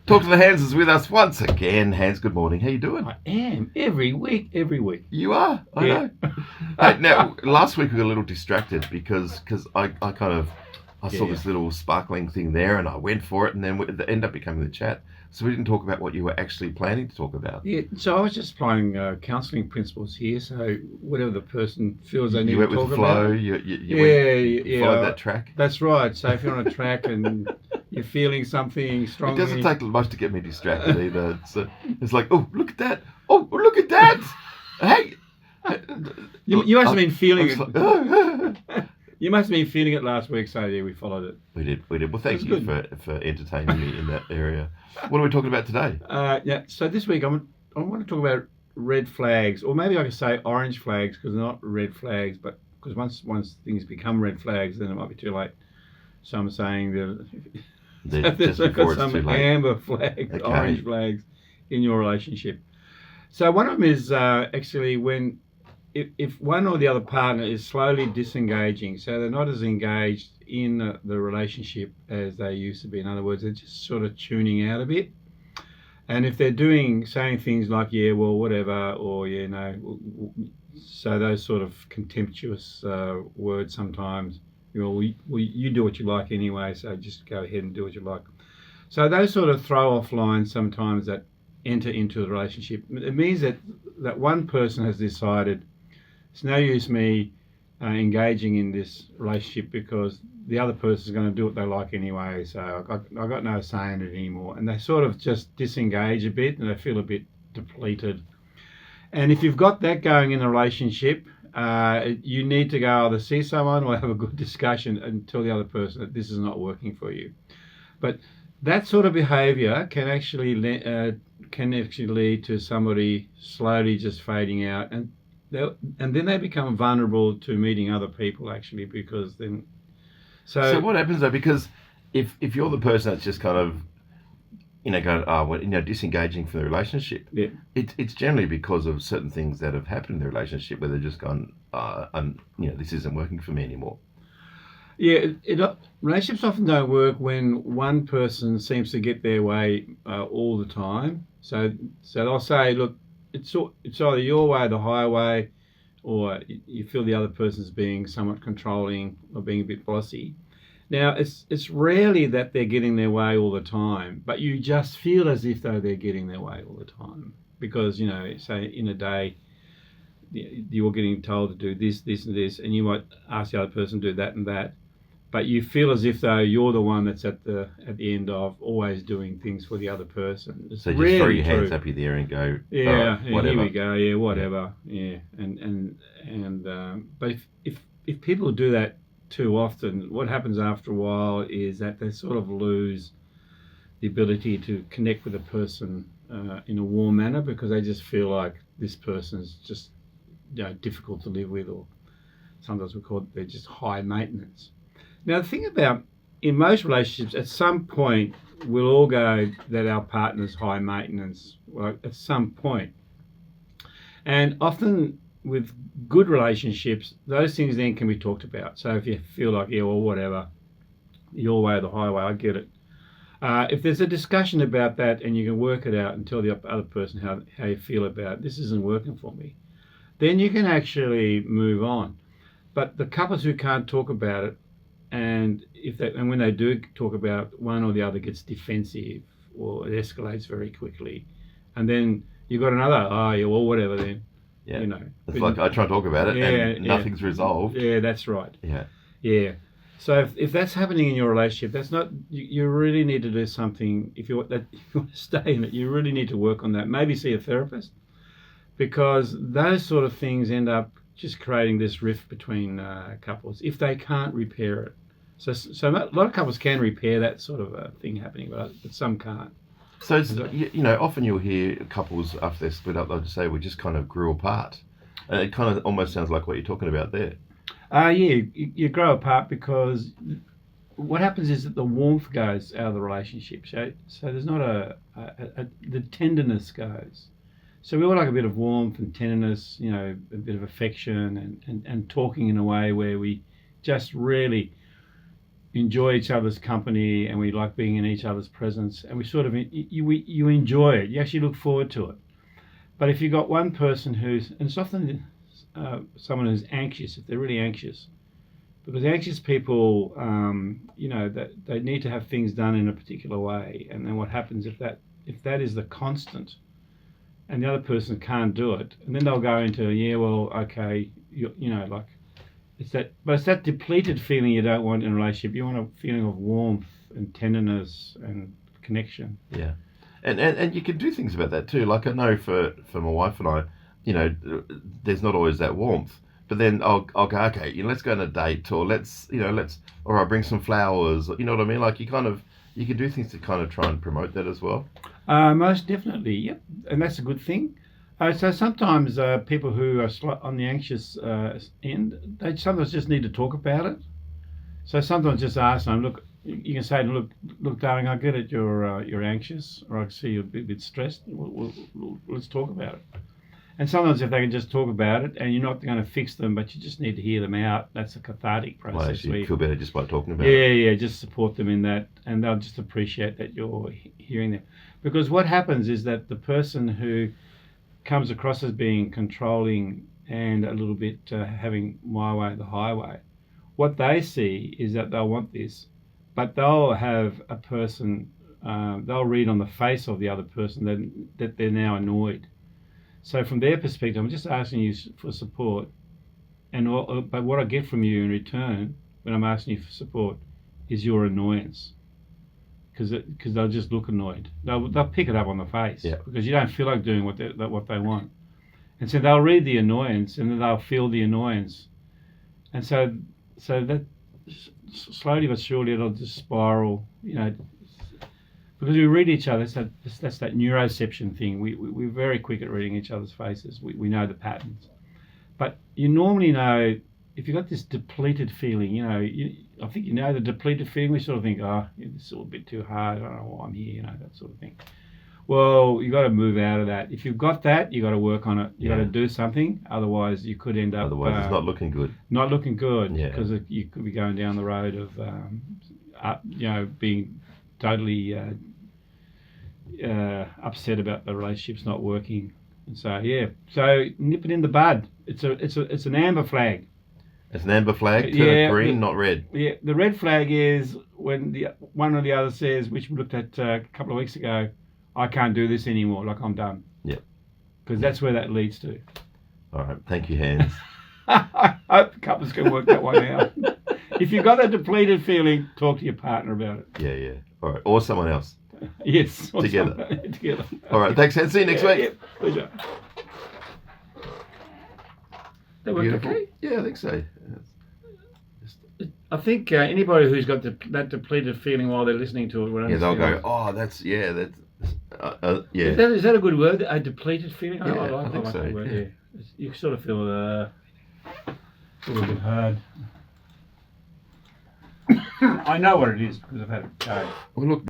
Talk to the Hands is with us once again. Hans, good morning. How you doing? I am. Every week. You are? I Yeah. know. Hey, now, last week we got a little distracted because I saw this little sparkling thing there and I went for it, and then it ended up becoming the chat. So we didn't talk about what you were actually planning to talk about. Yeah, so I was just applying counselling principles here. So whatever the person feels they need You to went talk with the flow. about. You followed that track. That's right. So if you're on a track and you're feeling something It strongly... doesn't take much to get me distracted either. It's like, oh, look at that. Oh, look at that. Hey. You must have been feeling it. Like, You must have been feeling it last week, so yeah, we followed it. We did. Well, thank you for entertaining me in that area. What are we talking about today? So this week I want to talk about red flags, or maybe I could say orange flags, because they're not red flags, but because once things become red flags, then it might be too late. So I'm saying that there's some amber flags, okay, orange flags in your relationship. So one of them is actually when if one or the other partner is slowly disengaging, so they're not as engaged in the relationship as they used to be. In other words, they're just sort of tuning out a bit. And if they're saying things like, yeah, well, whatever, or, yeah, no, so those sort of contemptuous words sometimes, you do what you like anyway, so just go ahead and do what you like. So those sort of throw-off lines sometimes that enter into the relationship, it means that one person has decided it's no use me engaging in this relationship because the other person is going to do what they like anyway, so I've got no say in it anymore. And they sort of just disengage a bit and they feel a bit depleted. And if you've got that going in a relationship, you need to go either see someone or have a good discussion and tell the other person that this is not working for you. But that sort of behaviour can actually lead to somebody slowly just fading out, and then they become vulnerable to meeting other people, actually, because then... So what happens, though, because if you're the person that's just kind of, disengaging from the relationship, yeah, it's generally because of certain things that have happened in the relationship where they're just gone, this isn't working for me anymore. Yeah, relationships often don't work when one person seems to get their way all the time. So they'll say, look, it's either your way or the highway, or you feel the other person's being somewhat controlling or being a bit bossy. Now, it's rarely that they're getting their way all the time, but you just feel as if though they're getting their way all the time. Because, say in a day, you're getting told to do this, this and this, and you might ask the other person to do that and that. But you feel as if though you're the one that's at the end of always doing things for the other person. It's so just really throw your hands up there and go, yeah, whatever. Here we go, yeah, whatever, yeah. But if people do that too often, what happens after a while is that they sort of lose the ability to connect with a person in a warm manner, because they just feel like this person's just difficult to live with, or sometimes we call it they're just high maintenance. Now, the thing about, in most relationships, at some point, we'll all go that our partner's high maintenance, well, at some point. And often with good relationships, those things then can be talked about. So if you feel like, yeah, well, whatever, your way or the highway, I get it. If there's a discussion about that and you can work it out and tell the other person how you feel about it, this isn't working for me, then you can actually move on. But the couples who can't talk about it, and when they do talk about it, one or the other gets defensive, or it escalates very quickly, and then you've got another, whatever then. Yeah. It's like I try to talk about it and nothing's resolved. Yeah, that's right. Yeah. Yeah. So if that's happening in your relationship, that's not, you really need to do something. If you want to stay in it, you really need to work on that. Maybe see a therapist, because those sort of things end up just creating this rift between couples if they can't repair it. So a lot of couples can repair that sort of thing happening, but some can't. So often you'll hear couples after they're split up, they'll just say we just kind of grew apart, and it kind of almost sounds like what you're talking about there. You grow apart because what happens is that the warmth goes out of the relationship. So there's not the tenderness goes. So we all like a bit of warmth and tenderness, a bit of affection and talking in a way where we just really enjoy each other's company and we like being in each other's presence, and we sort of you enjoy it. You actually look forward to it. But if you've got one person who's, and it's often someone who's anxious, if they're really anxious, because anxious people, that they need to have things done in a particular way, and then what happens if that is the constant, and the other person can't do it, and then they'll go into it's that depleted feeling you don't want in a relationship. You want a feeling of warmth and tenderness and connection. Yeah. And you can do things about that too. Like I know for my wife and I, there's not always that warmth. But then I'll go, okay, let's go on a date, or or I'll bring some flowers. You know what I mean? Like you can do things to kind of try and promote that as well. Most definitely, yep. And that's a good thing. So sometimes people who are on the anxious end, they sometimes just need to talk about it. So sometimes just ask them, look, you can say, look, darling, I get it, you're anxious, or I can see you're a bit stressed. Let's talk about it. And sometimes if they can just talk about it, and you're not going to fix them, but you just need to hear them out, that's a cathartic process. Well, you feel better just by talking about it. Yeah, just support them in that, and they'll just appreciate that you're hearing them. Because what happens is that the person who comes across as being controlling and a little bit having my way, the highway, what they see is that they'll want this, but they'll have a person, they'll read on the face of the other person that they're now annoyed. So from their perspective, I'm just asking you for support, but what I get from you in return when I'm asking you for support is your annoyance, because they'll just look annoyed. They'll pick it up on the face, because you don't feel like doing what they want, and so they'll read the annoyance and then they'll feel the annoyance, and so that slowly but surely it'll just spiral, because we read each other. That's that neuroception thing. We're very quick at reading each other's faces. We know the patterns. But you normally know, if you've got this depleted feeling, I think the depleted feeling, we sort of think, it's all a bit too hard, I don't know why I'm here, that sort of thing. Well, you got to move out of that. If you've got that, you got to work on it. You got to do something. Otherwise, you could end up... Otherwise, it's not looking good. Not looking good, because you could be going down the road of, being totally... upset about the relationship's not working, and so nip it in the bud. It's an amber flag. It's an amber flag. Turn it green, not red. Yeah, the red flag is when the one or the other says, which we looked at a couple of weeks ago, I can't do this anymore. Like I'm done. Yeah, because that's where that leads to. All right, thank you, Hans. I hope the couples can work that one out. If you've got that depleted feeling, talk to your partner about it. Yeah. All right, or someone else. Yes. Together. Together. All right. Thanks, Hans. See you next week. Yeah, pleasure. That worked okay? Yeah, I think so. I think anybody who's got that depleted feeling while they're listening to it will understand. Yeah, they'll go, that's. Is that a good word? A depleted feeling? Yeah, I think so. That word, yeah. You sort of feel a little bit hard. I know what it is because I've had it. Well, look.